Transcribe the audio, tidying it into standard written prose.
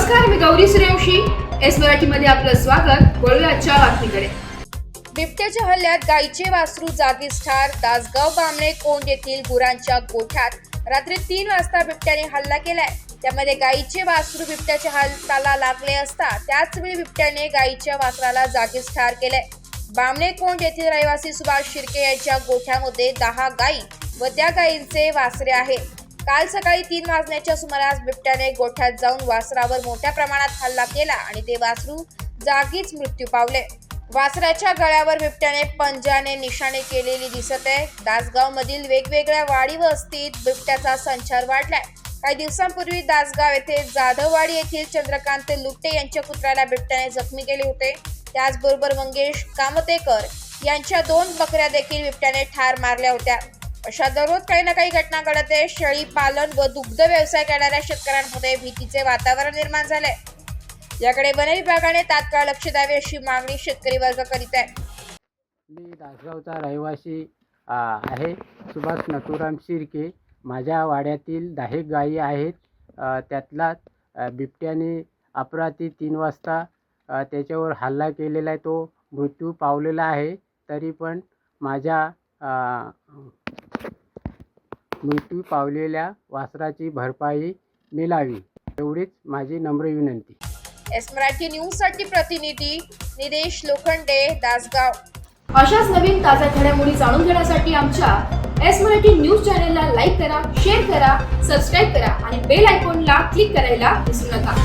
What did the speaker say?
नमस्कार, मी गौरी सूर्यवंशी. एस मराठीमध्ये आपलं स्वागत. वळूया आजच्या बातमीकडे. बिबट्याच्या हल्ल्यात गायीचे वासरू जागीच ठार. दासगाव बामणे कोंड येथील गुरांच्या गोठ्यात रात्री 3 वाजता बिबट्याने हल्ला केलाय. त्यामध्ये गायीचे वासरू बिबट्याच्या हाताला लागले असता त्याच वेळी बिबट्याने गायीच्या वासराला जागीच ठार केले. बामणे कोंड येथील रहिवासी सुभाष शिर्के यांच्या गोठ्यामध्ये 10 गायी व त्या गायींचे वासरे आहेत. काल सकाळी 3 वाजण्याच्या सुमारास बिबट्याने गोठ्यात जाऊन वासरावर मोठ्या प्रमाणात हल्ला केला आणि ते वासरू जागीच मृत्यू पावले. वासराच्या गळ्यावर बिबट्याने पंजाने निशाणे केलेली दिसत आहे. दासगाव मधील वेगवेगळ्या वाडी वस्तीत बिबट्याचा संचार वाढलाय. काही दिवसांपूर्वी दासगाव येथे जाधववाडी येथील चंद्रकांत लुट्टे यांच्या पुत्राला बिबट्याने जखमी केले होते. त्याचबरोबर मंगेश कामतेकर यांच्या 2 बकऱ्या देखील बिबट्याने ठार मारल्या होत्या. अशा दररोज काही ना काही घटना घडत आहे. शेळी पालन व दुग्ध व्यवसाय करणाऱ्या शेतकऱ्यांमध्ये भीतीचे वातावरण निर्माण झाले. याकडे वन विभागाने तात्काळ लक्ष द्यावे अशी मागणी शेतकरी वर्ग करीत आहे. मी दासगावचा रहिवासी आहे, सुभाष नथुराम शिर्के. माझ्या वाड्यातील 10 गायी आहेत. त्यातला बिबट्याने अपरात्री 3 वाजता त्याच्यावर हल्ला केलेला आहे. तो मृत्यू पावलेला आहे. तरी पण माझ्या मृत्यू पावलेल्या वासराची भरपाई मिळावी एवढीच माझी नम्र विनंती. एस मराठी न्यूज साठी प्रतिनिधी निदेश लोखंडे, दासगाव. अशाच नवीन ताज्या घडामोडी जाणून घेण्यासाठी आमच्या एस मराठी न्यूज चॅनलला लाईक करा, शेअर करा, सबस्क्राईब करा आणि बेल आयकॉनला क्लिक करायला विसरू नका.